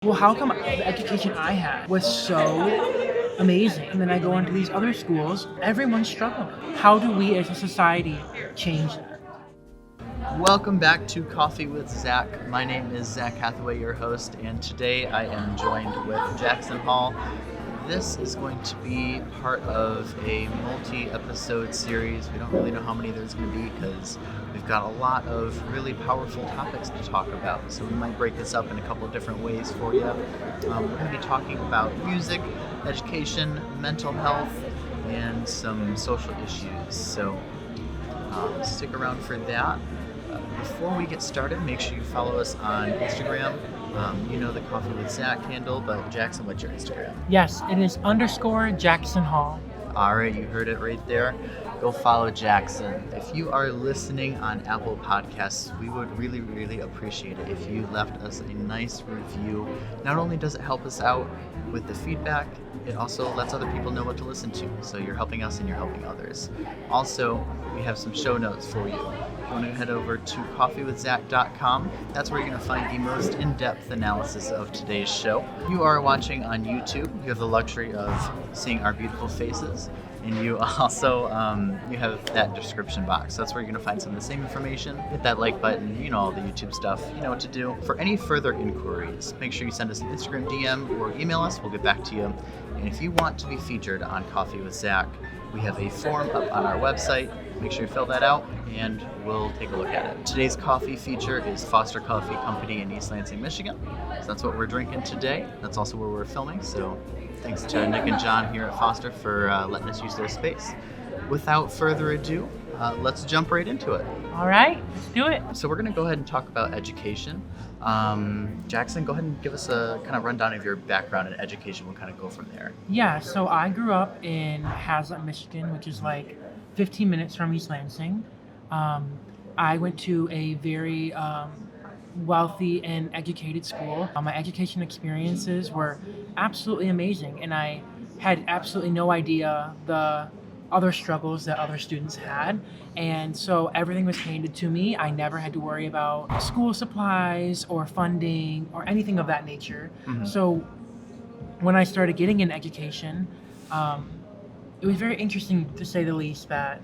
Well, how come the education I had was so amazing, and then I go into these other schools, everyone's struggling? How do we as a society change that? Welcome back to Coffee with Zach. My name is Zach Hathaway, your host, and today I am joined with Jackson Hall. This is going to be part of a multi-episode series. We don't really know how many there's going to be because we've got a lot of really powerful topics to talk about. So we might break this up in a couple of different ways for you. We're going to be talking about music, education, mental health, and some social issues. So stick around for that. Before we get started, make sure you follow us on Instagram. You know the Coffee with Zach handle, but Jackson, what's your Instagram? Yes, it is _Jackson Hall. All right, you heard it right there. Go follow Jackson. If you are listening on Apple Podcasts, we would really, really appreciate it if you left us a nice review. Not only does it help us out with the feedback, it also lets other people know what to listen to. So you're helping us and you're helping others. Also, we have some show notes for you. If you want to head over to coffeewithzach.com, that's where you're going to find the most in-depth analysis of today's show. If you are watching on YouTube, you have the luxury of seeing our beautiful faces. And you also you have that description box. That's where you're going to find some of the same information. Hit that like button, you know all the YouTube stuff, you know what to do. For any further inquiries, make sure you send us an Instagram DM or email us. We'll get back to you. And if you want to be featured on Coffee with Zach, we have a form up on our website. Make sure you fill that out and we'll take a look at it. Today's coffee feature is Foster Coffee Company in East Lansing, Michigan. So that's what we're drinking today. That's also where we're filming. So thanks to Nick and John here at Foster for letting us use their space. Without further ado, let's jump right into it. All right, let's do it. So we're going to go ahead and talk about education. Jackson, go ahead and give us a kind of rundown of your background in education. We'll kind of go from there. Yeah, so I grew up in Hazlet, Michigan, which is like 15 minutes from East Lansing. I went to a very wealthy and educated school. My education experiences were absolutely amazing, and I had absolutely no idea the other struggles that other students had. And so everything was handed to me. I never had to worry about school supplies or funding or anything of that nature. Mm-hmm. So when I started getting an education, it was very interesting, to say the least, that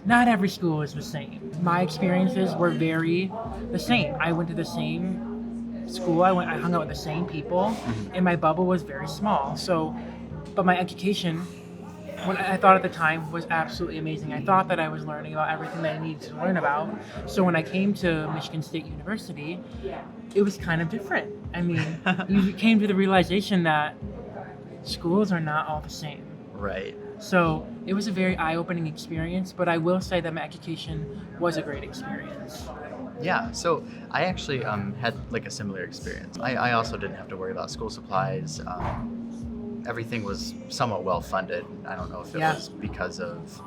not every school is the same. My experiences were very the same. I went to the same school. I hung out with the same people, and my bubble was very small. So, but my education, what I thought at the time, was absolutely amazing. I thought that I was learning about everything that I needed to learn about. So when I came to Michigan State University, it was kind of different. I mean, you came to the realization that schools are not all the same. Right. So it was a very eye-opening experience, but I will say that my education was a great experience. Yeah, so I actually had like a similar experience. I also didn't have to worry about school supplies. Everything was somewhat well funded. I don't know if it was because of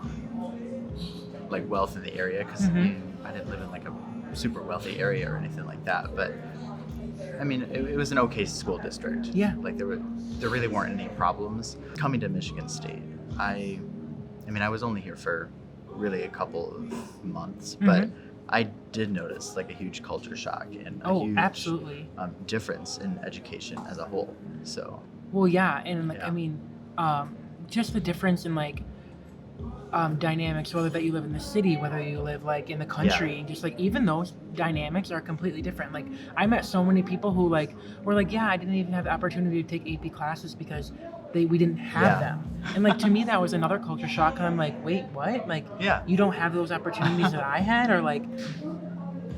like wealth in the area, because I didn't live in like a super wealthy area or anything like that. But I mean, it was an okay school district. Yeah. Like there really weren't any problems. Coming to Michigan State, I mean, I was only here for really a couple of months, but I did notice like a huge culture shock and a huge absolutely. Difference in education as a whole. So. Well, yeah, and like, Yeah. I mean, just the difference in like dynamics, whether that you live in the city, whether you live like in the country, just like even those dynamics are completely different. Like I met so many people who like were like, yeah, I didn't even have the opportunity to take AP classes because we didn't have them. And like to me that was another culture shock, and I'm like, wait, what? Like you don't have those opportunities that I had? Or like,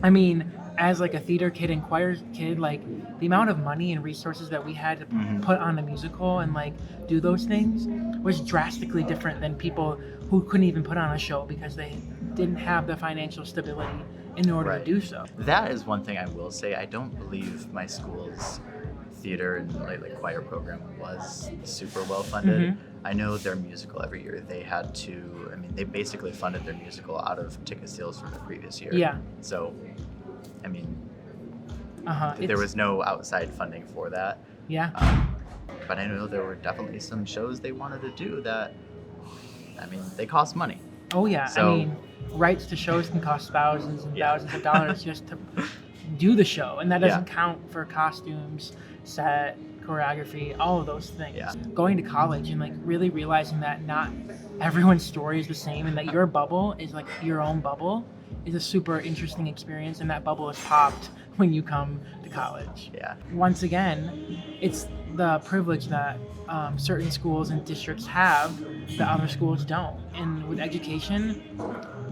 I mean, as like a theater kid and choir kid, like the amount of money and resources that we had to put on a musical and like do those things was drastically different than people who couldn't even put on a show because they didn't have the financial stability in order to do so. That is one thing I will say. I don't believe my school's theater and like choir program was super well funded. I know their musical every year they had to, I mean, they basically funded their musical out of ticket sales from the previous year. Yeah. So, I mean, there was no outside funding for that. Yeah. But I know there were definitely some shows they wanted to do that, I mean, they cost money. Oh yeah, So, I mean, rights to shows can cost thousands and thousands of dollars just to do the show, and that doesn't count for costumes set, choreography, all of those things. Yeah. Going to college and like really realizing that not everyone's story is the same and that your bubble is like your own bubble is a super interesting experience, and that bubble is popped when you come to college. Yeah. Once again, it's the privilege that certain schools and districts have that other schools don't. And with education,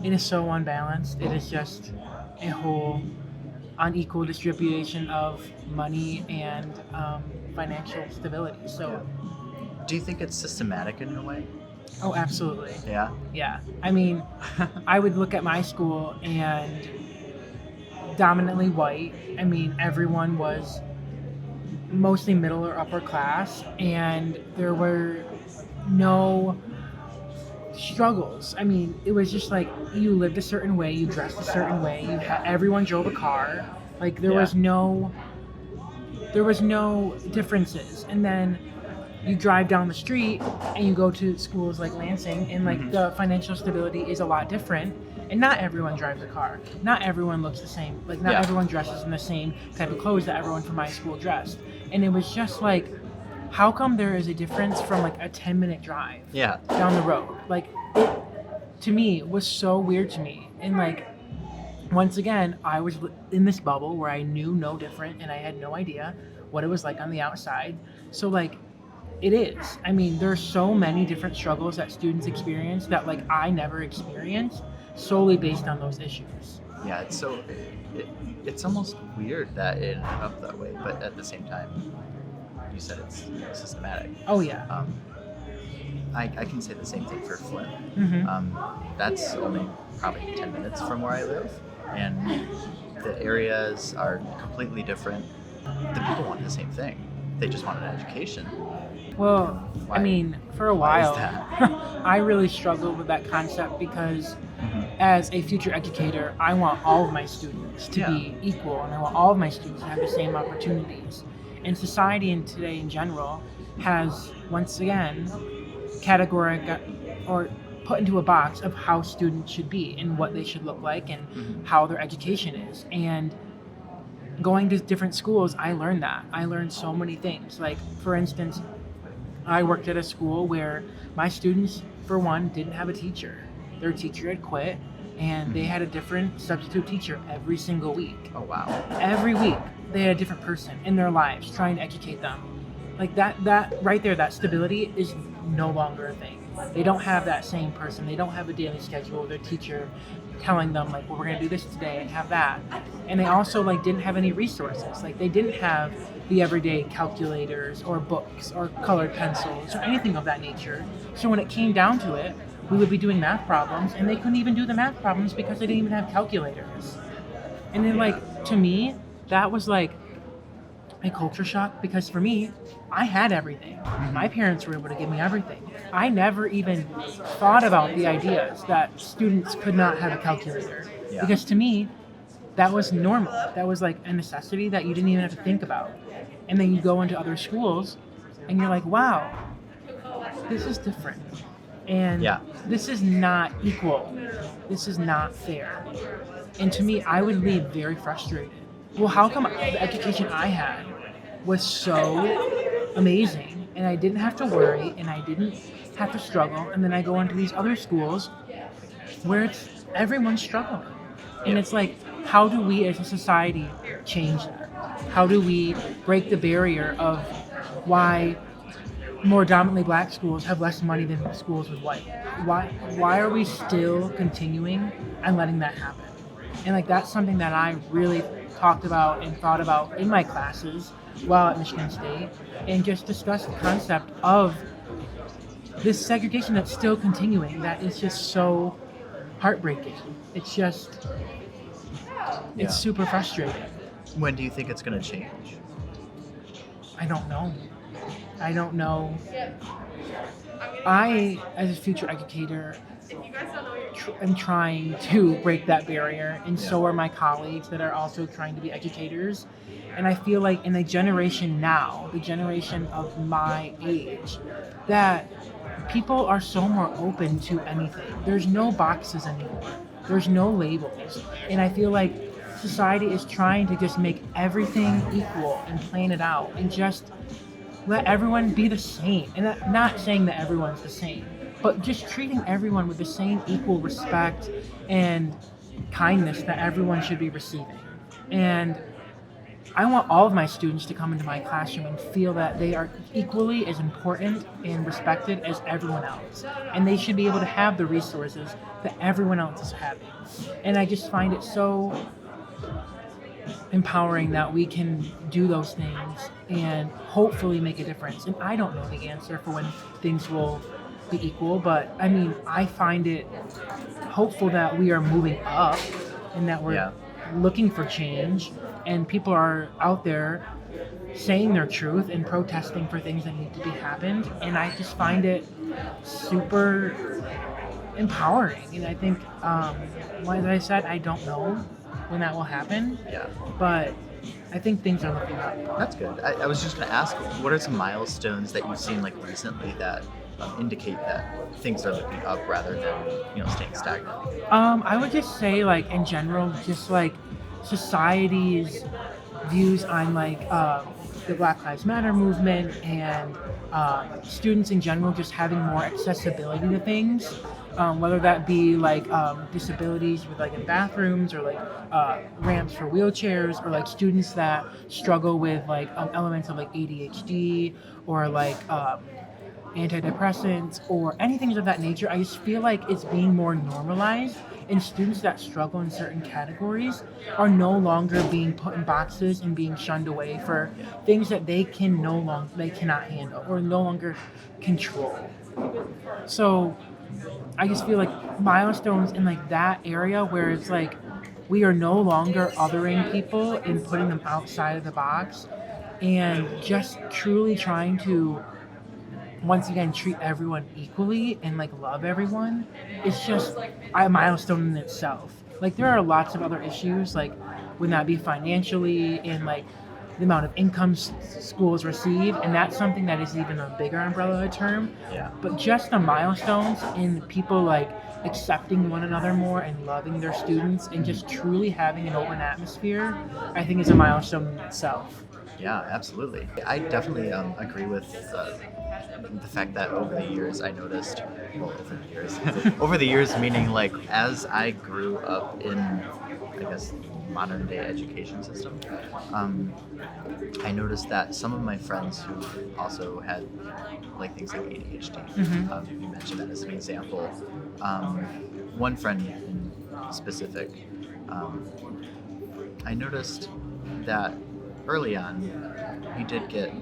it is so unbalanced. It is just a whole unequal distribution of money and financial stability. So, Do you think it's systematic in a way? oh, absolutely. Yeah. Yeah. I mean, I would look at my school and dominantly white. I mean, everyone was mostly middle or upper class, and there were no struggles. I mean, it was just like you lived a certain way, you dressed a certain way, everyone drove a car. Like there was no differences. And then you drive down the street and you go to schools like Lansing, and like the financial stability is a lot different. And not everyone drives a car. Not everyone looks the same. Like not everyone dresses in the same type of clothes that everyone from my school dressed. And it was just like, how come there is a difference from like a 10-minute drive down the road? Like it, to me, was so weird to me. And like, once again, I was in this bubble where I knew no different and I had no idea what it was like on the outside. So like, it is. I mean, there's so many different struggles that students experience that like I never experienced solely based on those issues. Yeah, it's almost weird that it ended up that way, but at the same time, you said it's systematic. Oh yeah. I can say the same thing for Flint. Mm-hmm. That's only probably 10 minutes from where I live, and the areas are completely different. The people want the same thing. They just want an education. Well, Why? I mean, for a Why is while, that? I really struggled with that concept because as a future educator, I want all of my students to be equal, and I want all of my students to have the same opportunities. And society in today in general has, once again, categoric or put into a box of how students should be and what they should look like and how their education is. And going to different schools, I learned that. I learned so many things. Like, for instance, I worked at a school where my students, for one, didn't have a teacher. Their teacher had quit, and they had a different substitute teacher every single week. Oh, wow. Every week, they had a different person in their lives trying to educate them. Like that right there, that stability is no longer a thing. They don't have that same person. They don't have a daily schedule. Their teacher telling them like, well, we're going to do this today and have that. And they also like didn't have any resources. Like they didn't have the everyday calculators or books or colored pencils or anything of that nature. So when it came down to it, we would be doing math problems, and they couldn't even do the math problems because they didn't even have calculators. And then like, to me, that was like a culture shock, because for me, I had everything. My parents were able to give me everything. I never even thought about the ideas that students could not have a calculator. Because to me, that was normal. That was like a necessity that you didn't even have to think about. And then you go into other schools and you're like, wow, this is different. And this is not equal. This is not fair. And to me, I would leave very frustrated. Well, how come the education I had was so amazing and I didn't have to worry and I didn't have to struggle, and then I go into these other schools where it's everyone's struggling. And it's like, how do we as a society change that? How do we break the barrier of why more dominantly black schools have less money than schools with white? Why are we still continuing and letting that happen? And like, that's something that I really talked about and thought about in my classes while at Michigan State, and just discussed the concept of this segregation that's still continuing, that is just so heartbreaking. It's just, it's super frustrating. When do you think it's going to change? I don't know. I, as a future educator, am trying to break that barrier, and so are my colleagues that are also trying to be educators. And I feel like in the generation now, the generation of my age, that people are so more open to anything. There's no boxes anymore. There's no labels. And I feel like society is trying to just make everything equal and plan it out and just let everyone be the same. And not saying that everyone's the same, but just treating everyone with the same equal respect and kindness that everyone should be receiving. And I want all of my students to come into my classroom and feel that they are equally as important and respected as everyone else. And they should be able to have the resources that everyone else is having. And I just find it so empowering that we can do those things and hopefully make a difference. And I don't know the answer for when things will be equal, but I mean, I find it hopeful that we are moving up and that we're looking for change, and people are out there saying their truth and protesting for things that need to be happened. And I just find it super empowering. And I think, like I said, I don't know when that will happen. Yeah. But I think things are looking up. That's good. I was just going to ask, what are some milestones that you've seen like recently that indicate that things are looking up rather than staying stagnant? I would just say, like, in general, just like society's views on like the Black Lives Matter movement and students in general just having more accessibility to things, whether that be like disabilities with like in bathrooms or like ramps for wheelchairs, or like students that struggle with like elements of like ADHD or like antidepressants or anything of that nature. I just feel like it's being more normalized, and students that struggle in certain categories are no longer being put in boxes and being shunned away for things that they cannot handle or no longer control. So I just feel like milestones in like that area where it's like we are no longer othering people and putting them outside of the box, and just truly trying to once again treat everyone equally and like love everyone. It's just a milestone in itself. Like there are lots of other issues, like would that be financially and like the amount of income schools receive, and that's something that is even a bigger umbrella term. Yeah. But just the milestones in people like accepting one another more and loving their students and just truly having an open atmosphere, I think is a milestone in itself. Yeah, absolutely. I definitely agree with the fact that over the years I noticed, over the years meaning like as I grew up in, I guess, modern day education system, I noticed that some of my friends who also had like things like ADHD, you mentioned that as an example. One friend in specific, I noticed that early on, he did get,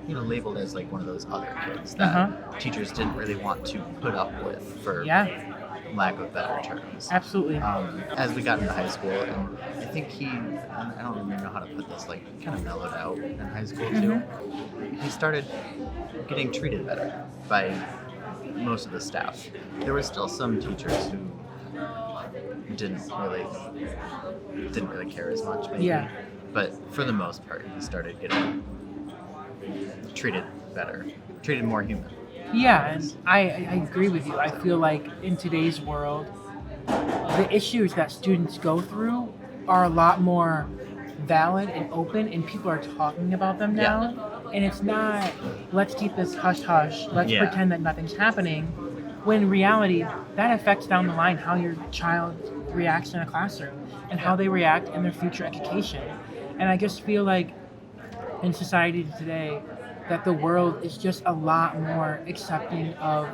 labeled as like one of those other kids that teachers didn't really want to put up with, for lack of better terms. Absolutely. As we got into high school, and I think I don't even know how to put this, like kind of mellowed out in high school too. He started getting treated better by most of the staff. There were still some teachers who didn't really care as much, maybe. Yeah. But for the most part, he started getting treated better, treated more human. Yeah, and I agree with you. I feel like in today's world, the issues that students go through are a lot more valid and open, and people are talking about them now. Yeah. And it's not, let's keep this hush-hush, let's pretend that nothing's happening, when in reality, that affects down the line how your child reacts in a classroom and how they react in their future education. And I just feel like in society today that the world is just a lot more accepting of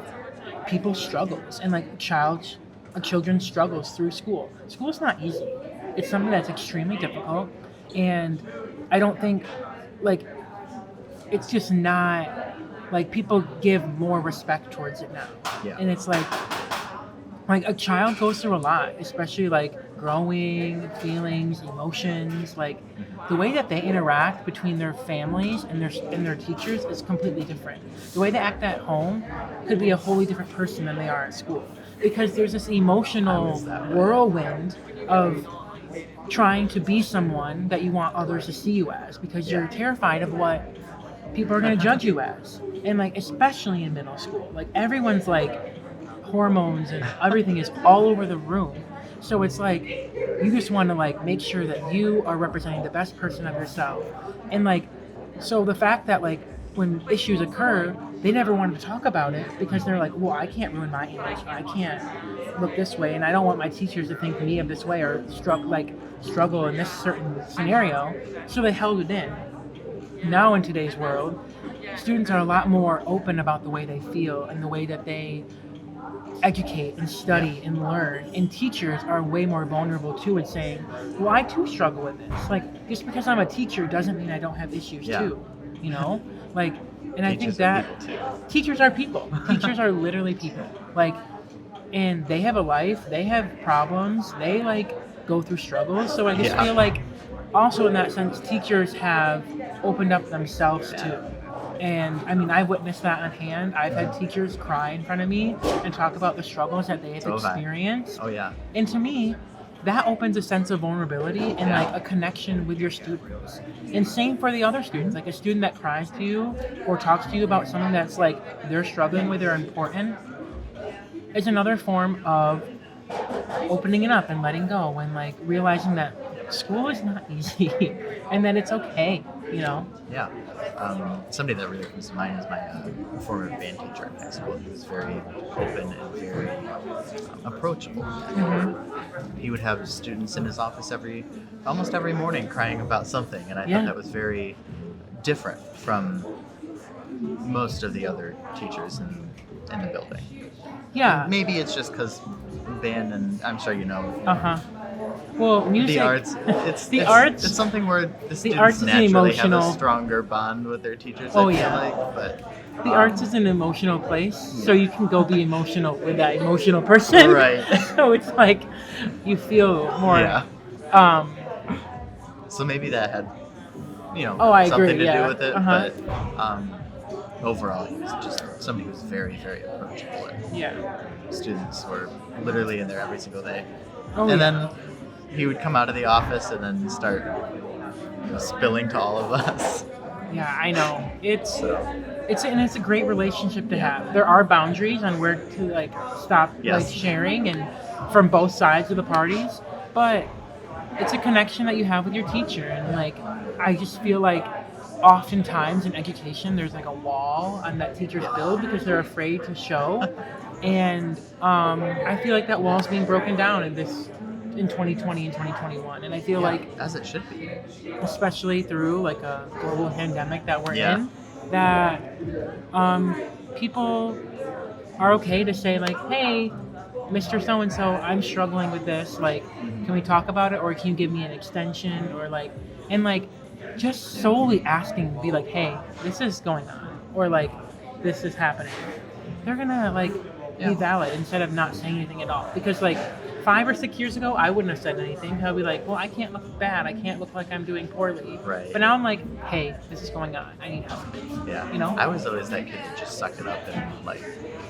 people's struggles and like children's struggles through school. School's not easy. It's something that's extremely difficult, and I don't think like it's just not like people give more respect towards it now. Yeah. And it's like a child goes through a lot, especially like growing, feelings, emotions, like the way that they interact between their families and their teachers is completely different. The way they act at home could be a wholly different person than they are at school, because there's this emotional whirlwind of trying to be someone that you want others to see you as, because you're terrified of what people are going to judge you as. And like especially in middle school, like everyone's like hormones and everything is all over the room, So it's like you just want to like make sure that you are representing the best person of yourself. And like so the fact that like when issues occur, they never wanted to talk about it because they're like, well, I can't ruin my image. I can't look this way, and I don't want my teachers to think me of this way or struggle in this certain scenario. So they held it in. Now in today's world, students are a lot more open about the way they feel and the way that they educate and study and learn, and teachers are way more vulnerable too in saying, well, I too struggle with this. Like, just because I'm a teacher doesn't mean I don't have issues too, you know? Like, and I think that teachers are people. Teachers are literally people. Like, and they have a life, they have problems, they like go through struggles. So I just feel like also in that sense, teachers have opened up themselves too. And I mean, I've witnessed that on hand. I've had teachers cry in front of me and talk about the struggles that they have experienced. Oh yeah. And to me, that opens a sense of vulnerability and like a connection with your students. And same for the other students. Like a student that cries to you or talks to you about something that's like they're struggling with or important is another form of opening it up and letting go and like realizing that school is not easy and that it's okay, you know? Yeah. Somebody that really comes to mind is my former band teacher in high school. He was very open and very approachable. Mm-hmm. He would have students in his office almost every morning crying about something, and I thought that was very different from most of the other teachers in the building. Yeah. Maybe it's just because band, and I'm sure you know. Well, music. The arts. It's arts. It's something where the students arts is naturally have emotional. a stronger bond with their teachers. Oh, I feel yeah. like, but the arts is an emotional place, so you can go be emotional with that emotional person. Right. So it's like you feel more. Yeah. So maybe that had, something to do with it. But overall, he was just somebody who was very, very approachable. And students were literally in there every single day. Then he would come out of the office and then start spilling to all of us. Yeah, I know. It's a great relationship to have. There are boundaries on where to like stop like sharing and from both sides of the parties, but it's a connection that you have with your teacher, and like I just feel like oftentimes in education there's like a wall on that teachers build because they're afraid to show, and I feel like that wall is being broken down in 2020 and 2021, and I feel like as it should be, especially through like a global pandemic that we're in, that people are okay to say like, hey, Mr. So-and-so, I'm struggling with this, like, can we talk about it, or can you give me an extension, or like, and like just solely asking, be like, hey, this is going on, or like this is happening, they're gonna like be valid instead of not saying anything at all. Because like 5 or 6 years ago, I wouldn't have said anything. I'd be like, well, I can't look bad. I can't look like I'm doing poorly. Right. But now I'm like, hey, this is going on. I need help. Yeah. You know? I was always that kid that just suck it up and like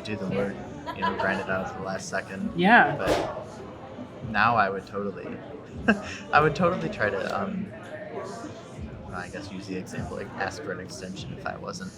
do the work, grind it out to the last second. Yeah. But now I would totally try to, I guess use the example, like ask for an extension if I wasn't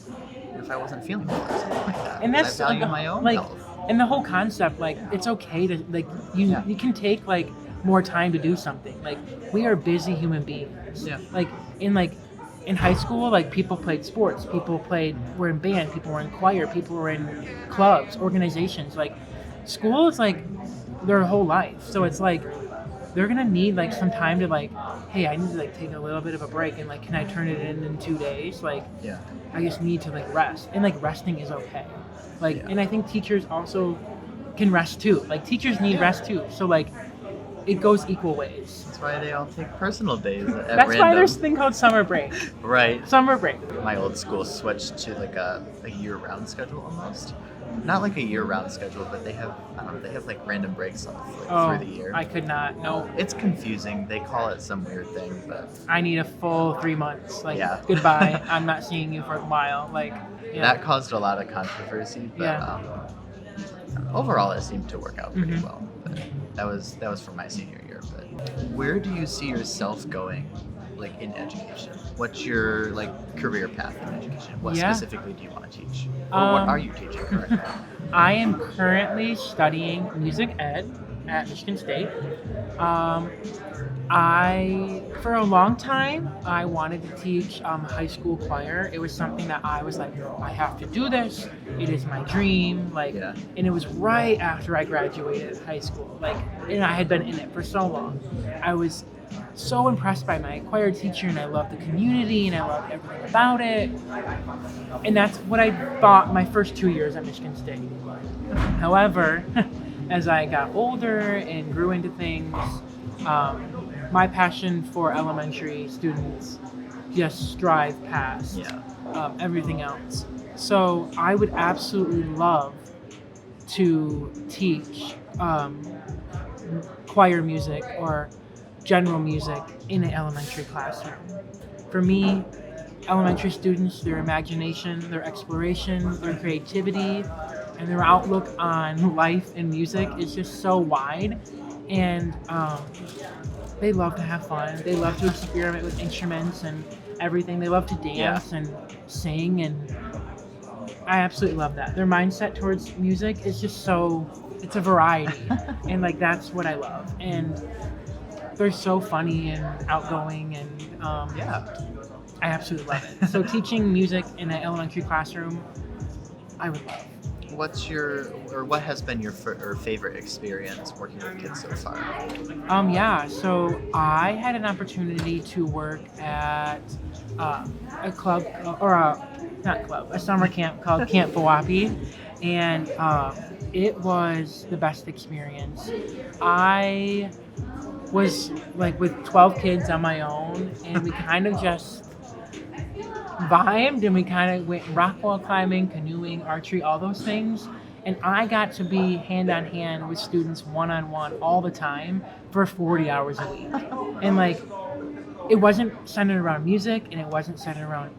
feeling well or something like that. And that's I value my own like, health. And the whole concept, like, it's okay to like you can take like more time to do something. Like, we are busy human beings. Yeah. Like in high school, like people played sports, were in band, people were in choir, people were in clubs, organizations. Like, school is like their whole life. So it's like they're gonna need like some time to like, hey, I need to like take a little bit of a break, and like, can I turn it in 2 days? Like, I just need to like rest, and like resting is okay. Like, and I think teachers also can rest too. Like, teachers need rest too. So like, it goes equal ways. That's why they all take personal days at That's random. why there's a thing called summer break. Right. Summer break. My old school switched to like a year-round schedule almost. Not like a year-round schedule, but they have like random breaks off through the year. I could not. No. It's confusing. They call it some weird thing, but I need a full 3 months. Like, goodbye. I'm not seeing you for a while. Like, that caused a lot of controversy, but overall it seemed to work out pretty well. But that was for my senior year. But where do you see yourself going, like in education? What's your like career path in education? What specifically do you want to teach? Or what are you teaching currently? I am currently studying music ed, at Michigan State. Um, for a long time, I wanted to teach high school choir. It was something that I was like, I have to do this. It is my dream. Like, Yeah. and it was right after I graduated high school. Like, and I had been in it for so long. I was so impressed by my choir teacher, and I loved the community, and I loved everything about it. And that's what I thought my first 2 years at Michigan State. However, as I got older and grew into things, my passion for elementary students just strive past everything else. So I would absolutely love to teach choir music or general music in an elementary classroom. For me, elementary students, their imagination, their exploration, their creativity, and their outlook on life and music is just so wide. And they love to have fun. They love to experiment with instruments and everything. They love to dance and sing, and I absolutely love that. Their mindset towards music is just so, it's a variety. And like, that's what I love. And they're so funny and outgoing, and I absolutely love it. So teaching music in an elementary classroom, I would love. What has been your favorite experience working with kids so far? So I had an opportunity to work at a club, or a summer camp called Camp Pawapi, and it was the best experience. I was like with 12 kids on my own, and we kind of just vibed, and we kind of went rock wall climbing, canoeing, archery, all those things. And I got to be hand on hand with students one-on-one all the time for 40 hours a week. And like, it wasn't centered around music, and it wasn't centered around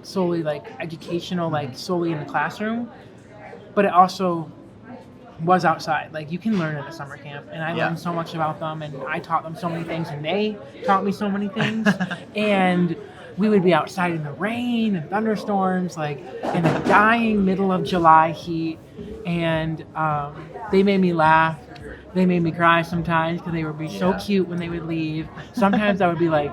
solely like educational, like solely in the classroom, but it also was outside. Like, you can learn at a summer camp, and I learned so much about them, and I taught them so many things, and they taught me so many things. And we would be outside in the rain and thunderstorms, like in the dying middle of July heat, and they made me laugh. They made me cry sometimes because they would be so cute when they would leave. Sometimes I would be like,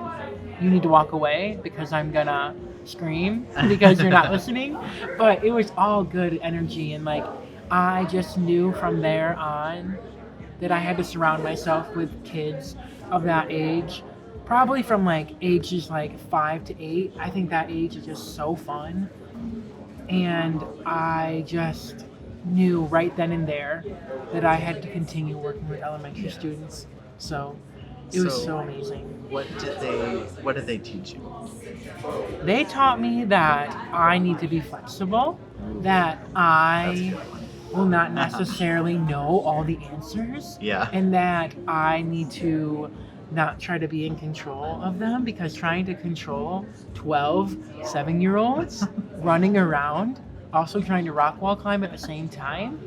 you need to walk away because I'm gonna scream because you're not listening. But it was all good energy, and like, I just knew from there on that I had to surround myself with kids of that age, probably from like ages like 5 to 8. I think that age is just so fun. And I just knew right then and there that I had to continue working with elementary students. So it was so amazing. What did they teach you? They taught me that I need to be flexible, that I will not necessarily know all the answers, and that I need to not try to be in control of them, because trying to control 12 7-year-olds running around, also trying to rock wall climb at the same time,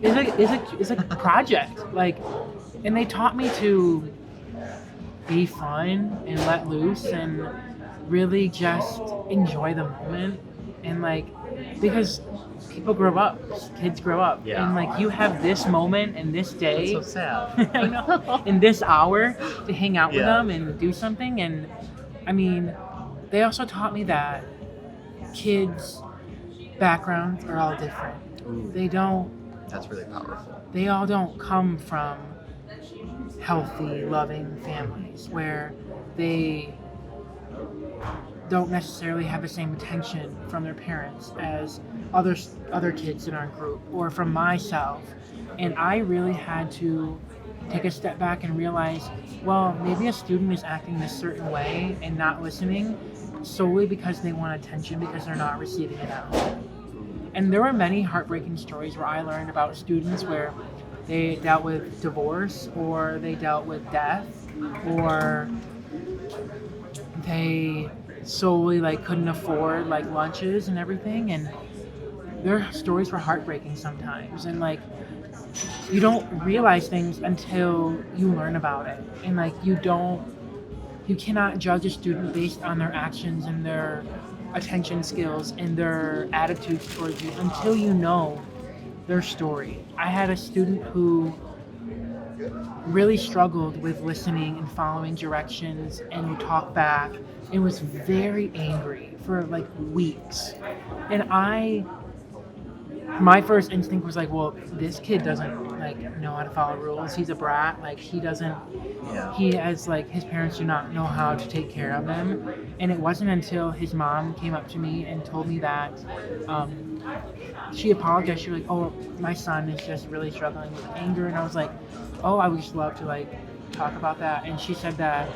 is a project. Like, and they taught me to be fun and let loose and really just enjoy the moment. And like, because people grow up, kids grow up, and like, you have this moment and this day. That's so sad. I know. In this hour to hang out with them and do something. And I mean, they also taught me that kids' backgrounds are all different. Ooh. That's really powerful. They all don't come from healthy, loving families where they don't necessarily have the same attention from their parents as other kids in our group, or from myself. And I really had to take a step back and realize, well, maybe a student is acting this certain way and not listening solely because they want attention, because they're not receiving it at home. And there were many heartbreaking stories where I learned about students where they dealt with divorce, or they dealt with death, or they solely like couldn't afford like lunches and everything, and their stories were heartbreaking sometimes. And like, you don't realize things until you learn about it. And like, you cannot judge a student based on their actions and their attention skills and their attitudes towards you until you know their story. I had a student who really struggled with listening and following directions and would talk back and was very angry for like weeks. And my first instinct was like, well, this kid doesn't like know how to follow rules. He's a brat. Like he doesn't. Yeah. He has like his parents do not know how to take care of him. And it wasn't until his mom came up to me and told me that she apologized. She was like, oh, my son is just really struggling with anger. And I was like, oh, I would just love to like talk about that. And she said that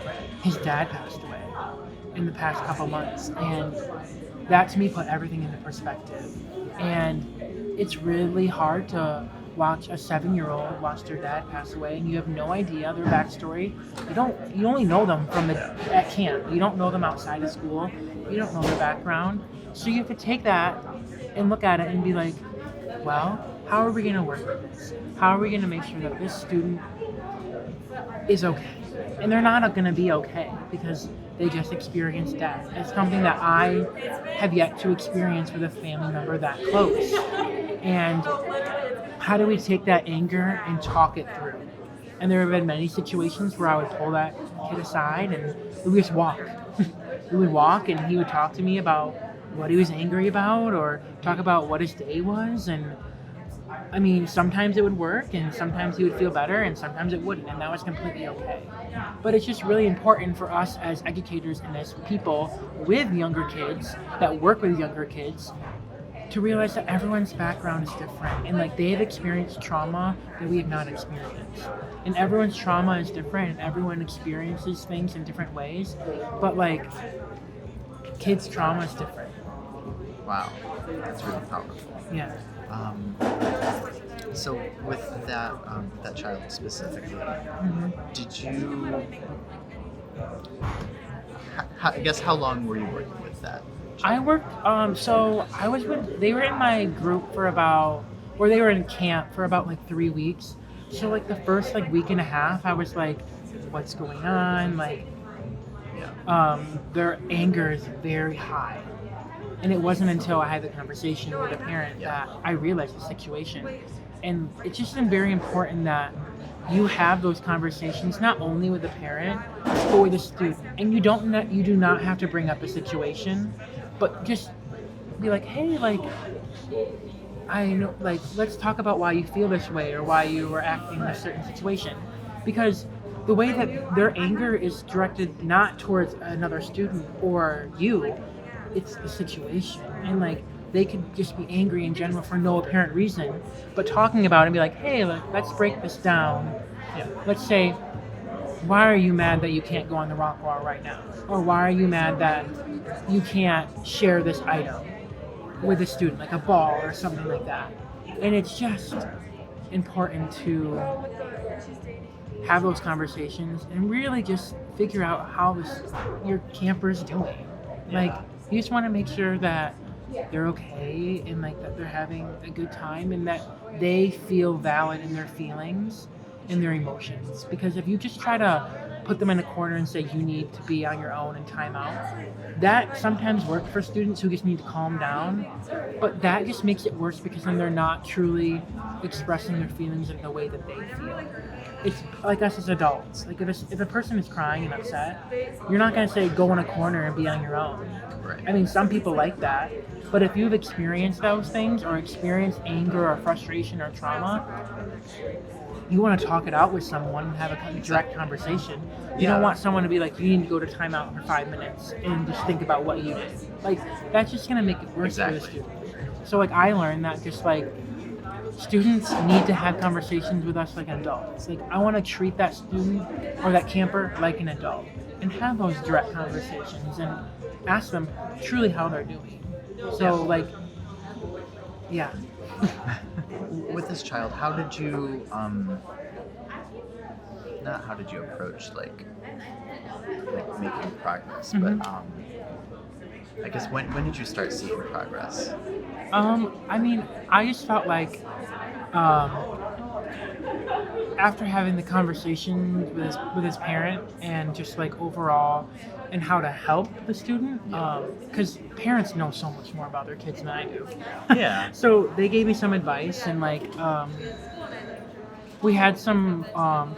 his dad passed away in the past couple months, and that to me put everything into perspective. And it's really hard to watch a 7-year-old watch their dad pass away, and you have no idea their backstory. You only know them from at camp. You don't know them outside of school. You don't know their background. So you have to take that and look at it and be like, well, how are we going to work with this? How are we going to make sure that this student is okay? And they're not going to be okay because they just experienced death. It's something that I have yet to experience with a family member that close. And how do we take that anger and talk it through? And there have been many situations where I would pull that kid aside and we would just walk. We would walk and he would talk to me about what he was angry about or talk about what his day was. And I mean, sometimes it would work and sometimes he would feel better and sometimes it wouldn't, and that was completely okay. But it's just really important for us as educators and as people with younger kids that work with younger kids to realize that everyone's background is different and like they have experienced trauma that we have not experienced. And everyone's trauma is different and everyone experiences things in different ways. But like kids' trauma is different. Wow, that's really powerful. Yeah. So with that child specifically, did you? I guess how long were you working with that? I worked. So I was with. They were in my group for about, or they were in camp for about like 3 weeks. So like the first like week and a half, I was like, what's going on? Like, their anger is very high. And it wasn't until I had the conversation with a parent that I realized the situation. And it's just been very important that you have those conversations not only with the parent, but with the student. And you do not have to bring up a situation, but just be like, hey, like, I know, like, let's talk about why you feel this way or why you were acting in a certain situation. Because the way that their anger is directed not towards another student or you, it's the situation. And like they could just be angry in general for no apparent reason, but talking about it and be like, hey, let's break this down. Let's say, why are you mad that you can't go on the rock wall right now? Or why are you mad that you can't share this item with a student, like a ball or something like that? And it's just important to have those conversations and really just figure out how your camper's doing. Like, you just want to make sure that they're okay and like that they're having a good time and that they feel valid in their feelings and their emotions. Because if you just try to put them in a corner and say you need to be on your own and time out, that sometimes works for students who just need to calm down, but that just makes it worse because then they're not truly expressing their feelings in the way that they feel. It's like us as adults. Like if a person is crying and upset, you're not going to say go in a corner and be on your own. Right. I mean, some people like that, but if you've experienced those things or experienced anger or frustration or trauma, you want to talk it out with someone and have a direct conversation. You don't want someone to be like, you need to go to timeout for 5 minutes and just think about what you did. Like, that's just going to make it worse for the student. So, like, I learned that just, like, students need to have conversations with us like adults. Like, I want to treat that student or that camper like an adult and have those direct conversations and ask them truly how they're doing. So, like, yeah. With this child, how did you, not how did you approach, like making progress, but, I guess when did you start seeing progress? I mean, I just felt like, after having the conversation with his parent and just like overall and how to help the student, because parents know so much more about their kids than I do. Yeah. So they gave me some advice and like we had some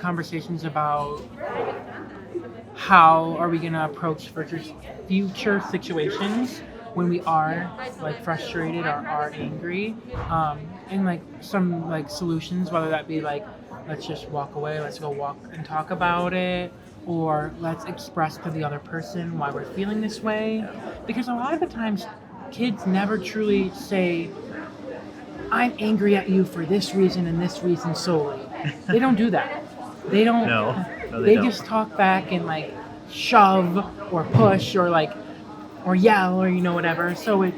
conversations about how are we going to approach future situations when we are like frustrated or are angry, and like some like solutions, whether that be like let's just walk away, let's go walk and talk about it, or let's express to the other person why we're feeling this way, because a lot of the times kids never truly say I'm angry at you for this reason and this reason solely. They don't do that. They don't. No, they They don't. just talk back and like shove or push or like or yell or whatever. So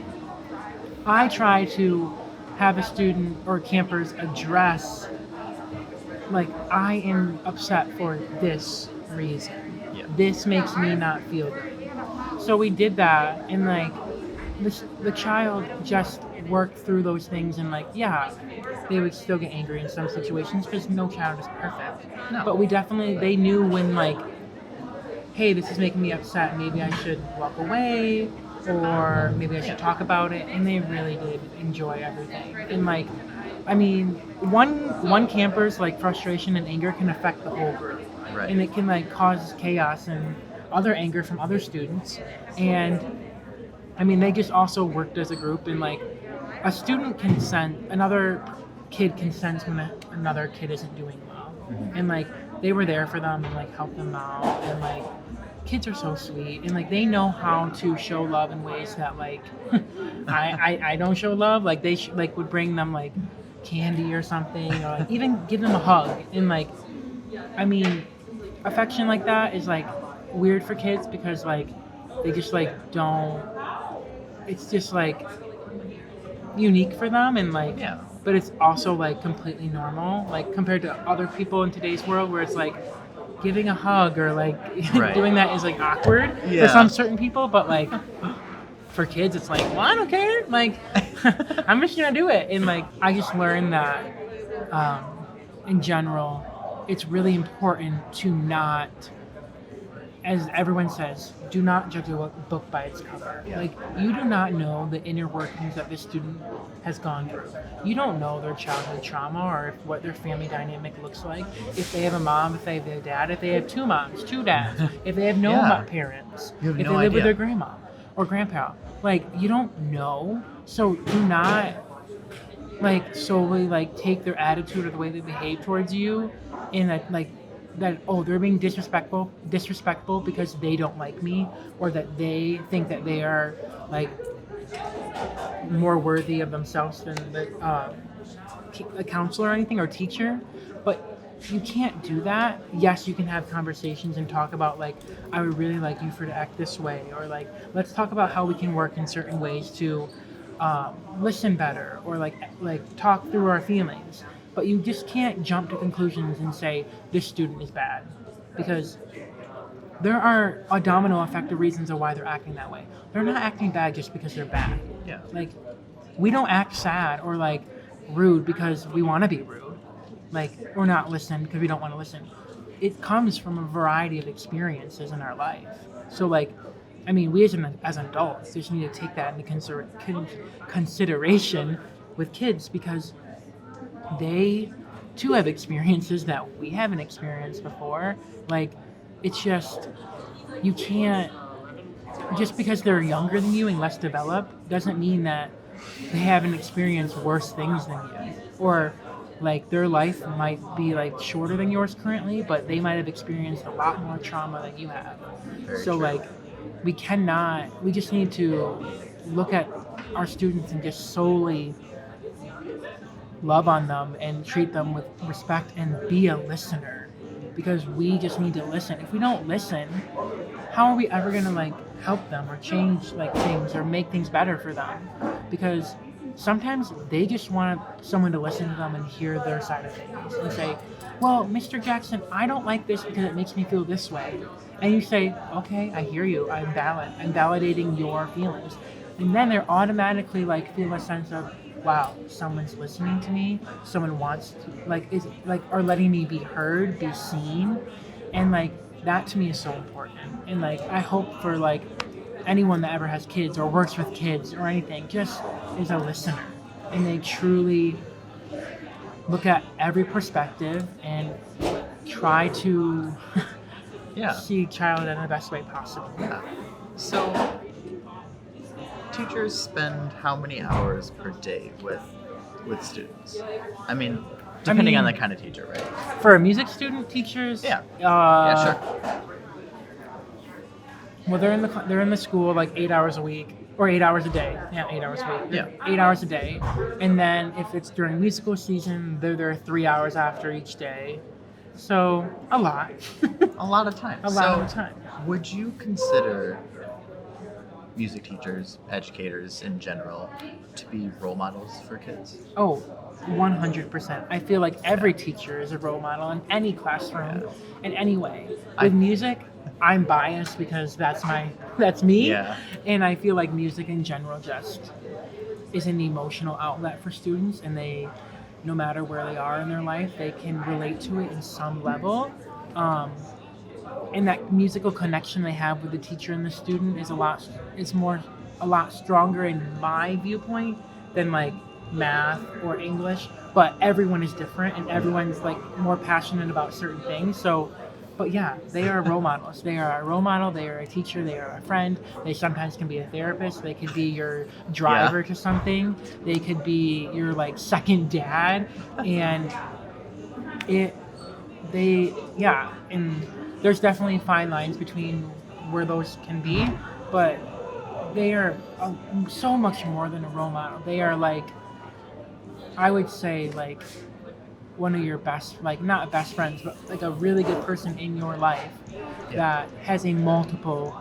I try to have a student or campers address like I am upset for this reason. Yeah. This makes me not feel good. So we did that, and like the child just worked through those things, and like yeah, they would still get angry in some situations because no child is perfect. No. But they knew when like, hey, this is making me upset. Maybe I should walk away, or maybe I should talk about it. And they really did enjoy everything. And like, I mean, one camper's like frustration and anger can affect the whole group, Right. and it can like cause chaos and other anger from other students. And I mean, they just also worked as a group, and like a student can sense, another kid can sense when another kid isn't doing well, and like they were there for them and like help them out, and like kids are so sweet, and like they know how to show love in ways that like I don't show love. Like they like would bring them like candy or something, or like, even give them a hug, and like I mean, affection like that is like weird for kids because like they just like don't. It's just like unique for them, and like Yeah. but it's also like completely normal, like compared to other people in today's world where it's like giving a hug or like Right. doing that is like awkward Yeah. for some certain people, but like for kids it's like, well, I don't care, like I'm just gonna do it. And like I just learned that in general it's really important to not, as everyone says, do not judge a book by its cover. Yeah. Like, you do not know the inner workings that this student has gone through. You don't know their childhood trauma or what their family dynamic looks like. If they have a mom, if they have a dad, if they have two moms, two dads, if they have no Yeah. parents, You have if no they live with idea. their grandma or grandpa. Like, you don't know. So do not, like, solely, like, take their attitude or the way they behave towards you in that, like, that they're being disrespectful because they don't like me, or that they think that they are like more worthy of themselves than a counselor or anything or teacher. But you can't do that. Yes, you can have conversations and talk about like, I would really like you to act this way, or like let's talk about how we can work in certain ways to listen better, or like talk through our feelings. But you just can't jump to conclusions and say this student is bad, because there are a domino effect of reasons of why they're acting that way. They're not acting bad just because they're bad. Yeah. Like, we don't act sad or like rude because we want to be rude, like, or not listen because we don't want to listen. It comes from a variety of experiences in our life. So like, I mean, we as adults just need to take that into consideration with kids, because they too have experiences that we haven't experienced before. Like, it's just, you can't, just because they're younger than you and less developed doesn't mean that they haven't experienced worse things than you, or like their life might be like shorter than yours currently, but they might have experienced a lot more trauma than you have. Very So true. like, we just need to look at our students and just solely love on them and treat them with respect and be a listener, because we just need to listen. If we don't listen, how are we ever going to like help them or change like things or make things better for them? Because sometimes they just want someone to listen to them and hear their side of things and say, well, Mr. Jackson, I don't like this because it makes me feel this way. And you say, okay, I hear you, I'm validating your feelings. And then they're automatically like feel a sense of, wow, someone's listening to me. Someone wants to, like, is like, are letting me be heard, be seen, and like that to me is so important. And like, I hope for like anyone that ever has kids or works with kids or anything, just is a listener, and they truly look at every perspective and try to Yeah. see each child in the best way possible. Yeah. So, teachers spend how many hours per day with students? I mean, depending on the kind of teacher, right? For music student teachers, Yeah. Yeah, sure. Well, they're in the school like 8 hours a week or 8 hours a day. Yeah, 8 hours a week. Yeah. 8 hours a day, and then if it's during musical season, they're there 3 hours after each day. So a lot. A lot of time. A lot of time. Would you consider music teachers, educators in general, to be role models for kids? Oh, 100%. I feel like every teacher is a role model in any classroom, in any way. With music, I'm biased because that's me. Yeah. And I feel like music in general just is an emotional outlet for students, and they, no matter where they are in their life, they can relate to it in some level. And that musical connection they have with the teacher and the student is a lot stronger in my viewpoint than like math or English. But everyone is different, and everyone's like more passionate about certain things. So, but yeah, they are role models. They are a role model. They are a teacher. They are a friend. They sometimes can be a therapist. They could be your driver to something. They could be your like second dad, and and there's definitely fine lines between where those can be, but they are so much more than a role model. They are like, I would say, like one of your best, like not best friends, but like a really good person in your life that has a multiple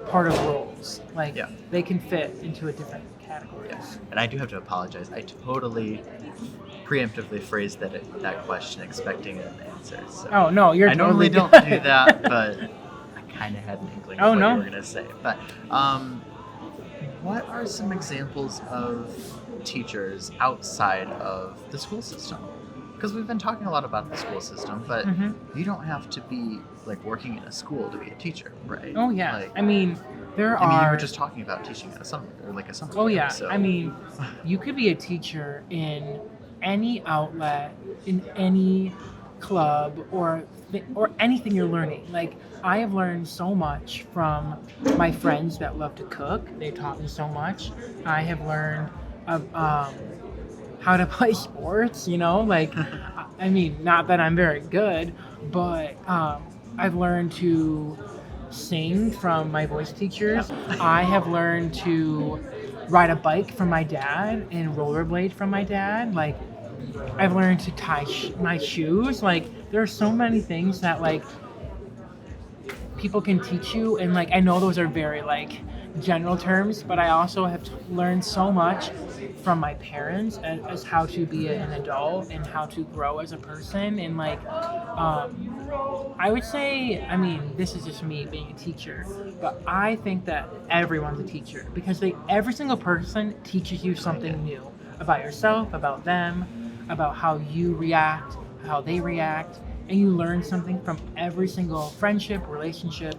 part of roles. Like they can fit into a different categories. Yeah. And I do have to apologize. I totally preemptively phrased that question expecting an answer. So oh no, you're I normally totally don't do that, but I kind of had an inkling of what you were going to say. But what are some examples of teachers outside of the school system? Because we've been talking a lot about the school system, but you don't have to be like working in a school to be a teacher, right? Oh yeah. Like, I mean, you were just talking about teaching at a summer or like a summer. Oh yeah. So. I mean, you could be a teacher in any outlet, in any club, or anything you're learning. Like I have learned so much from my friends that love to cook. They taught me so much. I have learned how to play sports, like, I mean, not that I'm very good, but I've learned to sing from my voice teachers. I have learned to ride a bike from my dad and rollerblade from my dad. Like, I've learned to tie my shoes. Like, there are so many things that, like, people can teach you. And, like, I know those are very, like, general terms, but I also have learned so much from my parents as how to be an adult and how to grow as a person. And like I would say, I mean, this is just me being a teacher, but I think that everyone's a teacher because every single person teaches you something new about yourself, about them, about how you react, how they react, and you learn something from every single friendship, relationship,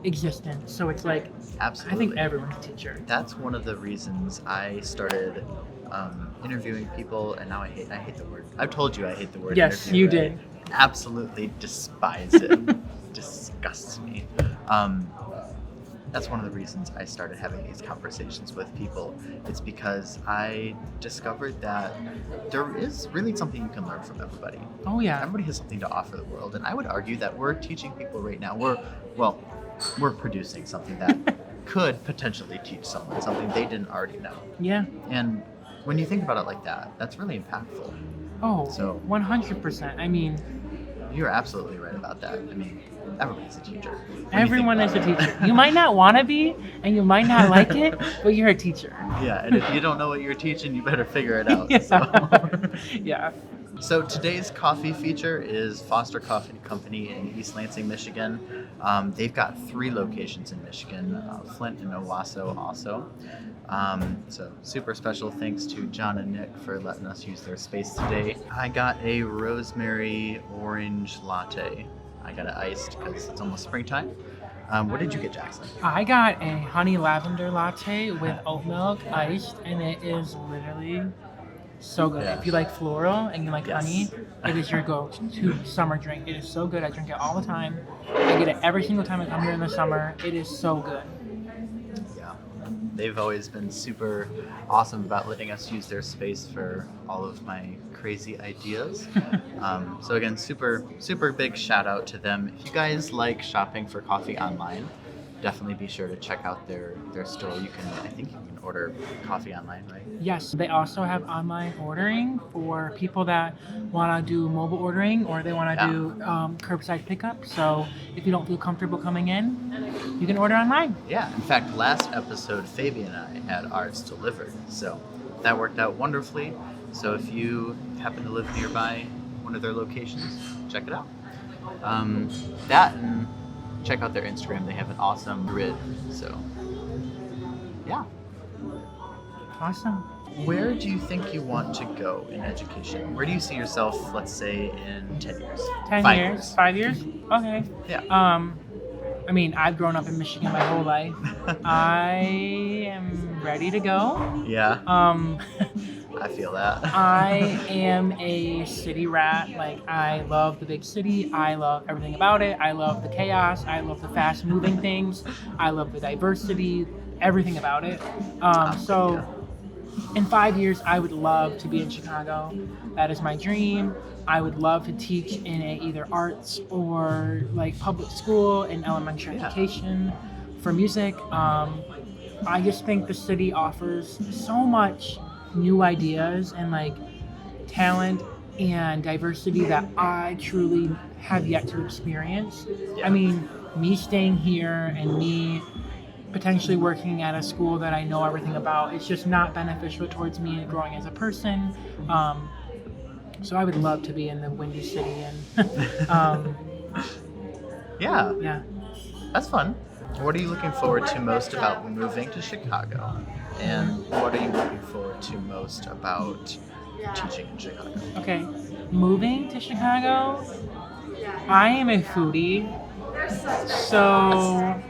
existence. So it's like, I think everyone's a teacher. That's one of the reasons I started interviewing people, and now I hate the word. I've told you I hate the word. Yes, interview, you right? did. Absolutely despise it. Disgusts me. That's one of the reasons I started having these conversations with people. It's because I discovered that there is really something you can learn from everybody. Oh yeah. Everybody has something to offer the world, and I would argue that we're teaching people right now. We're producing something that could potentially teach someone something they didn't already know. Yeah. And when you think about it like that, that's really impactful. Oh, so 100%. I mean, you're absolutely right about that. I mean, everybody's a teacher. Everyone is a teacher. You might not want to be, and you might not like it, but you're a teacher. Yeah, and if you don't know what you're teaching, you better figure it out. Yeah. So. Yeah. So today's coffee feature is Foster Coffee Company in East Lansing, Michigan. They've got 3 locations in Michigan, Flint and Owasso also. So super special thanks to John and Nick for letting us use their space today. I got a rosemary orange latte. I got it iced because it's almost springtime. What did you get, Jackson? I got a honey lavender latte with oat milk iced, and it is literally So good. Yeah. If you like floral and you like Yes. honey, it is your go-to summer drink. It is so good. I drink it all the time. I get it every single time I come here in the summer. It is so good. Yeah. They've always been super awesome about letting us use their space for all of my crazy ideas. So again, super big shout out to them. If you guys like shopping for coffee online, definitely be sure to check out their store. I think you can order coffee online, right? Yes, they also have online ordering for people that want to do mobile ordering or they want to do curbside pickup. So if you don't feel comfortable coming in, you can order online. Yeah, in fact, last episode, Fabian and I had ours delivered, so that worked out wonderfully. So if you happen to live nearby one of their locations, check it out. That and check out their Instagram. They have an awesome grid. So, yeah. Awesome. Where do you think you want to go in education? Where do you see yourself, let's say, in 10 years? 10 5 years? 5 years? Okay. Yeah. I mean, I've grown up in Michigan my whole life. I am ready to go. Yeah. I feel that. I am a city rat. Like, I love the big city. I love everything about it. I love the chaos. I love the fast moving things. I love the diversity, everything about it. In 5 years, I would love to be in Chicago. That is my dream. I would love to teach in either arts or like public school in elementary education for music. I just think the city offers so much new ideas and like talent and diversity that I truly have yet to experience. Yeah. I mean, me staying here and me potentially working at a school that I know everything about, it's just not beneficial towards me growing as a person. So I would love to be in the Windy City and Yeah. That's fun. What are you looking forward to most about moving to Chicago? And what are you looking forward to most about teaching in Chicago? Okay, moving to Chicago, I am a foodie, so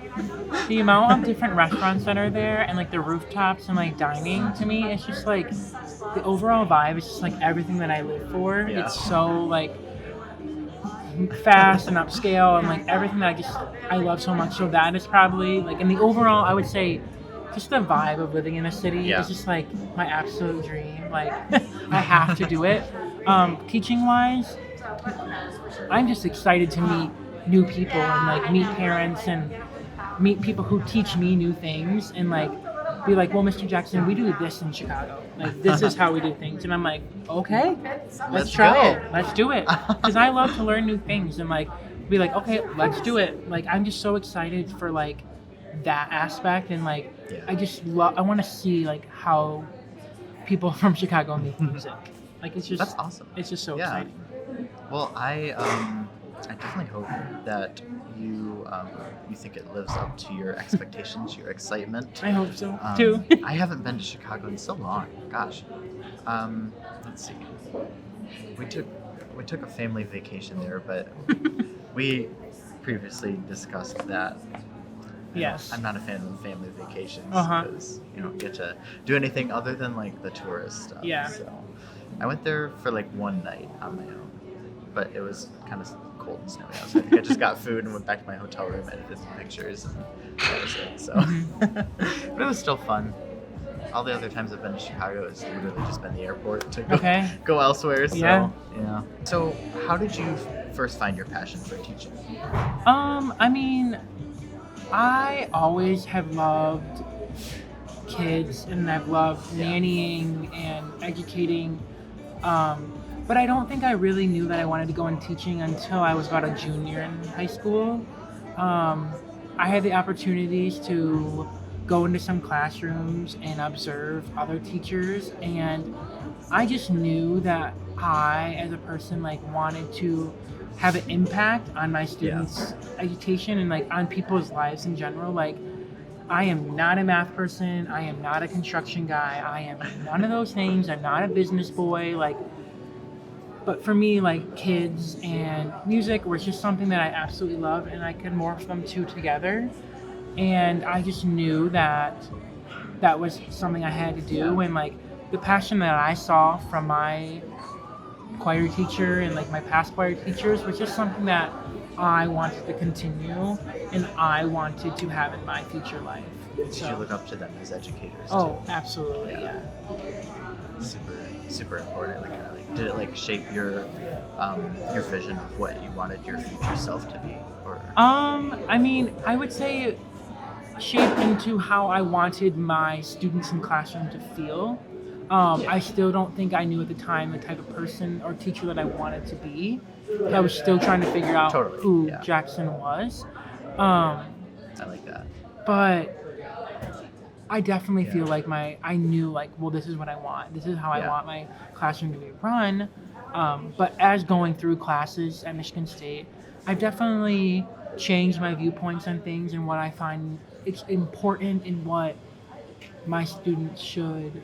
the amount of different restaurants that are there and like the rooftops and like dining, to me, it's just like the overall vibe is just like everything that I live for. Yeah. It's so like fast and upscale and like everything that I love so much. So that is probably like in the overall, I would say just the vibe of living in a city is just like my absolute dream. Like I have to do it. Teaching wise, I'm just excited to meet new people and like meet parents and meet people who teach me new things and like be like, well, Mr. Jackson, we do this in Chicago. Like this is how we do things. And I'm like, okay, let's try it. Let's do it. Because I love to learn new things and like be like, okay, let's do it. Like I'm just so excited for like that aspect and like I just love. I want to see like how people from Chicago make music. Like it's just That's awesome. It's just so exciting. Well, I definitely hope that you think it lives up to your expectations, your excitement. I hope so too. I haven't been to Chicago in so long. Gosh. Let's see. We took a family vacation there, but we previously discussed that. Yes. I'm not a fan of family vacations because you don't get to do anything other than like the tourist stuff. Yeah. So I went there for like one night on my own, but it was kind of cold and snowy out. So I think I just got food and went back to my hotel room, edited some pictures, and that was it. So, but it was still fun. All the other times I've been to Chicago, it's literally just been the airport to go elsewhere. So, yeah. So how did you first find your passion for teaching? I mean, I always have loved kids and I've loved nannying and educating. But I don't think I really knew that I wanted to go into teaching until I was about a junior in high school. I had the opportunities to go into some classrooms and observe other teachers, and I just knew that I, as a person, like wanted to have an impact on my students' education and like on people's lives in general. Like, I am not a math person. I am not a construction guy. I am none of those things. I'm not a business boy. Like, but for me, like kids and music was just something that I absolutely love, and I could morph them two together. And I just knew that that was something I had to do. And like the passion that I saw from my choir teacher and like my past choir teachers was just something that I wanted to continue and I wanted to have in my future life. Did you look up to them as educators too? Oh, absolutely, yeah. Super important. Did it like shape your vision of what you wanted your future self to be? Or I mean, I would say shaped into how I wanted my students in classroom to feel. I still don't think I knew at the time the type of person or teacher that I wanted to be. I was still trying to figure out who Jackson was. I like that. But I definitely feel like I knew like, well, this is what I want. This is how I want my classroom to be run. But as going through classes at Michigan State, I've definitely changed my viewpoints on things and what I find it's important and what my students should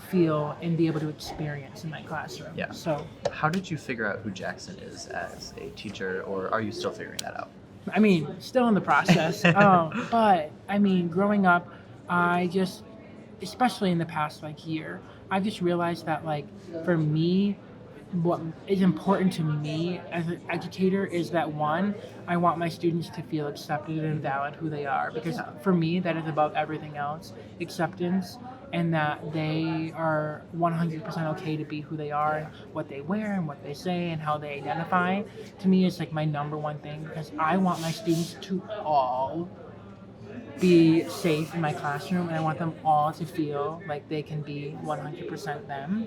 feel and be able to experience in my classroom. Yeah. So, how did you figure out who Jackson is as a teacher, or are you still figuring that out? I mean, still in the process. But I mean, growing up, I just, especially in the past like year, I've just realized that like for me, what is important to me as an educator is that one, I want my students to feel accepted and valid who they are, because for me that is above everything else, acceptance, and that they are 100% okay to be who they are and what they wear and what they say and how they identify. To me is like my number one thing, because I want my students to all be safe in my classroom and I want them all to feel like they can be 100% them.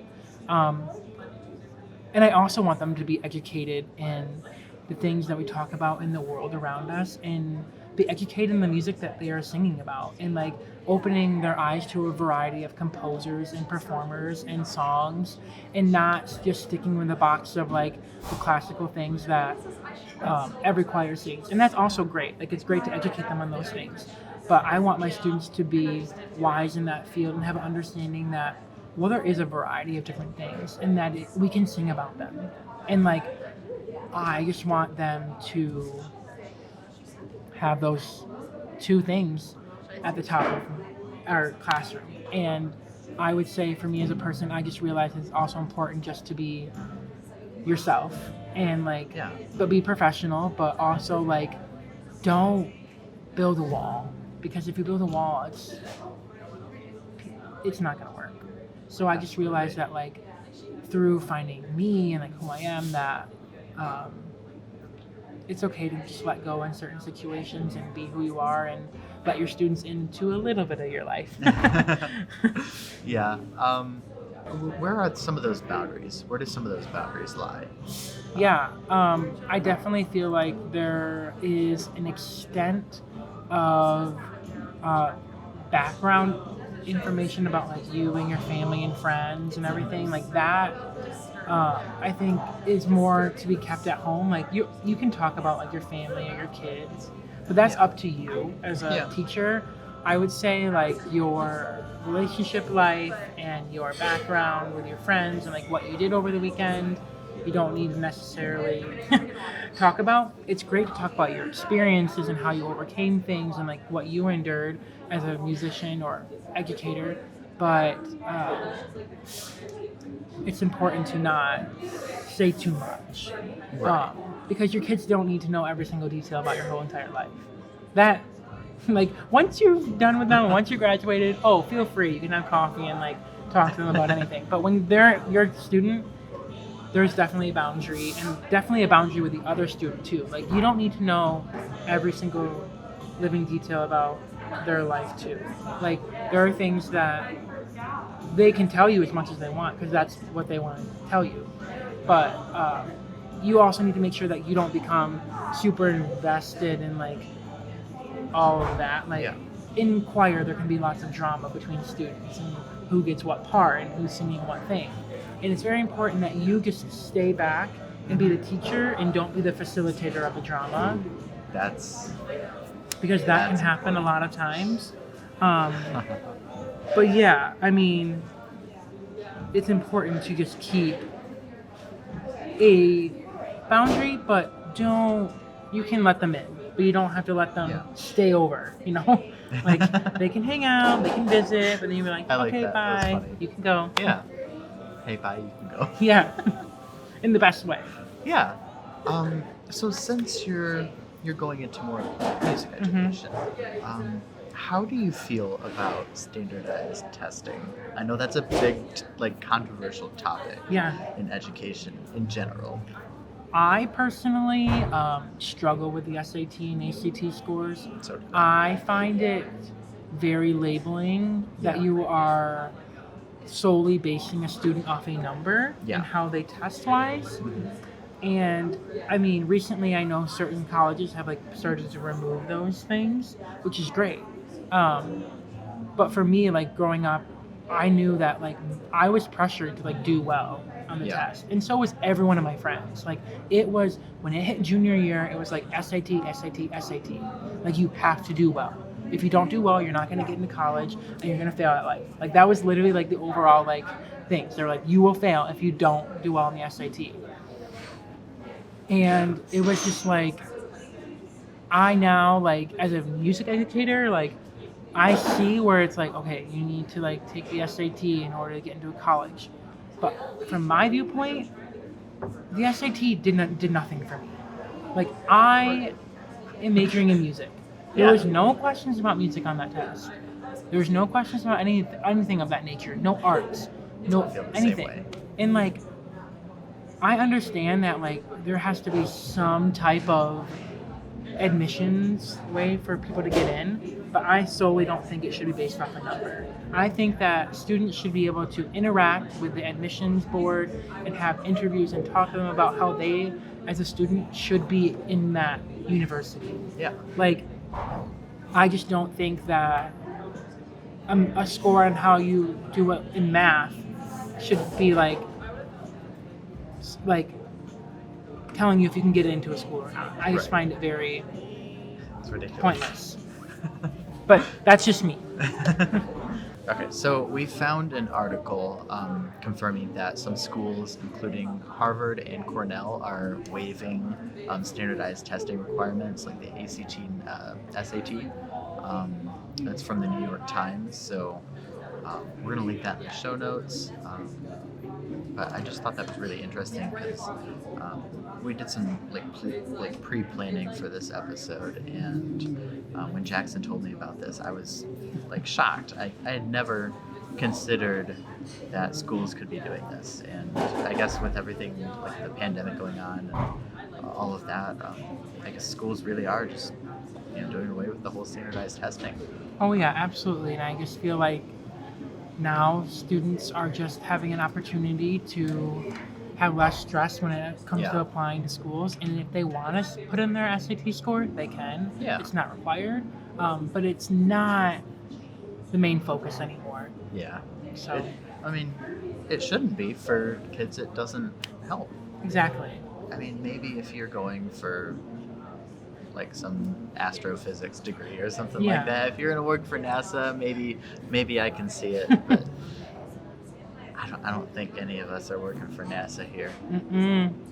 And I also want them to be educated in the things that we talk about in the world around us and be educated in the music that they are singing about and like opening their eyes to a variety of composers and performers and songs and not just sticking with the box of like the classical things that every choir sings. And that's also great. Like it's great to educate them on those things. But I want my students to be wise in that field and have an understanding that, well, there is a variety of different things and that we can sing about them. And like, I just want them to have those two things at the top of our classroom. And I would say for me as a person, I just realized it's also important just to be yourself and like, but be professional, but also like, don't build a wall, because if you build a wall, it's not gonna work. So I just realized that like through finding me and like who I am, that it's okay to just let go in certain situations and be who you are and let your students into a little bit of your life. Yeah. Where are some of those boundaries? Where do some of those boundaries lie? Yeah. I definitely feel like there is an extent of background information about like you and your family and friends and everything like that. I think is more to be kept at home. Like you can talk about like your family or your kids, but that's up to you as a teacher. I would say like your relationship life and your background with your friends and like what you did over the weekend, you don't need to necessarily talk about. It's great to talk about your experiences and how you overcame things and like what you endured as a musician or educator, but it's important to not say too much, because your kids don't need to know every single detail about your whole entire life. That, like, once you're done with them, once you graduated, feel free. You can have coffee and like talk to them about anything. But when they're your student, there's definitely a boundary, and definitely a boundary with the other student too. Like, you don't need to know every single living detail about their life too. Like, there are things that they can tell you as much as they want because that's what they want to tell you. But you also need to make sure that you don't become super invested in like all of that. Like in choir, there can be lots of drama between students and who gets what part and who's singing what thing. And it's very important that you just stay back and be the teacher and don't be the facilitator of the drama. Because that can happen a lot of times. But yeah, I mean, it's important to just keep a boundary, but you can let them in. but you don't have to let them Yeah. stay over, you know? Like, they can hang out, they can visit, but then you're like, I like okay, that. That was bye, funny. you can go. Yeah. Hey, bye. You can go. Yeah, in the best way. Yeah. So since you're going into more music education, how do you feel about standardized testing? I know that's a big, like, controversial topic Yeah. in education in general. I personally struggle with the SAT and ACT scores. So do I. I find it very labeling that Yeah. you are solely basing a student off a number Yeah. and how they test wise. Mhm. And I mean, recently I know certain colleges have like started to remove those things, which is great. But for me, like growing up, I knew that like I was pressured to like do well on the Yeah. test, and so was every one of my friends. Like it was when it hit junior year, it was like SAT, SAT, SAT. Like you have to do well. If you don't do well, you're not going to get into college, and you're going to fail at life. Like that was literally like the overall like things. They're like you will fail if you don't do well on the SAT. And it was just like I now like as a music educator like I see where it's like okay you need to like take the SAT in order to get into a college, but from my viewpoint the SAT did nothing for me. Like I am majoring in music. There Yeah. was no questions about music on that test. There was no questions about anything of that nature. No arts, no I feel the same anything. way. And like I understand that like there has to be some type of admissions way for people to get in, but I solely don't think it should be based off a number. I think that students should be able to interact with the admissions board and have interviews and talk to them about how they as a student should be in that university. Yeah. Like I just don't think that a score on how you do it in math should be like telling you if you can get into a school or not. I just Right. find it very It's ridiculous. pointless. But that's just me. Okay, so we found an article confirming that some schools, including Harvard and Cornell, are waiving standardized testing requirements like the ACT and SAT. That's from the New York Times, so we're going to link that in the show notes. But I just thought that was really interesting because we did some pre-planning for this episode, and when Jackson told me about this, I was like shocked. I had never considered that schools could be doing this, and I guess with everything like the pandemic going on and all of that, I guess schools really are just doing away with the whole standardized testing. Oh yeah, absolutely. And I just feel like now students are just having an opportunity to have less stress when it comes to Yeah. applying to schools. And if they want to put in their SAT score, they can. Yeah. It's not required, but it's not the main focus anymore. Yeah. So It shouldn't be for kids. It doesn't help. exactly. I mean, maybe if you're going for like some astrophysics degree or something Yeah. like that. If you're gonna work for NASA, maybe I can see it. But I don't think any of us are working for NASA here.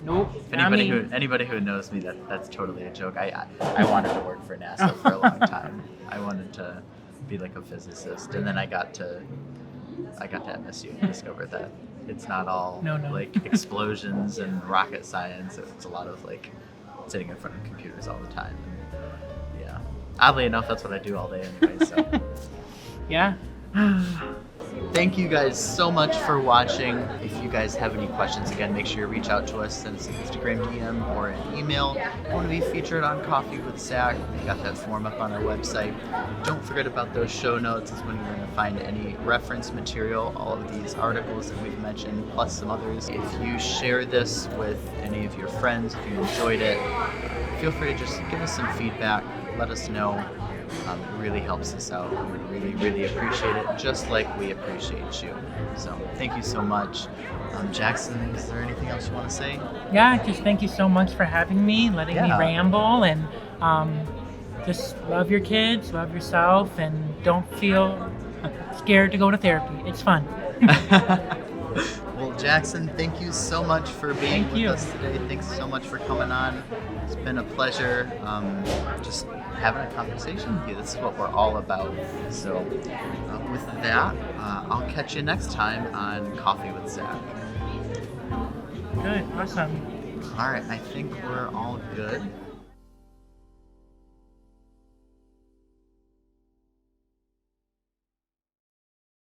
Nope. If anybody who knows me, that's totally a joke. I wanted to work for NASA for a long time. I wanted to be like a physicist, and then I got to MSU and discovered that it's not all No. like explosions and rocket science. It's a lot of like sitting in front of computers all the time. And, yeah, oddly enough, that's what I do all day anyway. So Yeah. thank you guys so much for watching. If you guys have any questions, again, make sure you reach out to us, send us an Instagram DM or an email. If you want to be featured on Coffee with Zach, we got that form up on our website. Don't forget about those show notes. Is when you're going to find any reference material, all of these articles that we've mentioned, plus some others. If you share this with any of your friends, if you enjoyed it, feel free to just give us some feedback. Let us know. It really helps us out. We really, really appreciate it, just like we appreciate you. So thank you so much. Jackson, is there anything else you want to say? Yeah, just thank you so much for having me, letting me Yeah. ramble, and just love your kids, love yourself, and don't feel scared to go to therapy. It's fun. Well, Jackson, thank you so much for being Thank with you. us today. Thanks so much for coming on. It's been a pleasure just having a conversation with you. This is what we're all about. So with that, I'll catch you next time on Coffee with Zach. Good, awesome. All right, I think we're all good.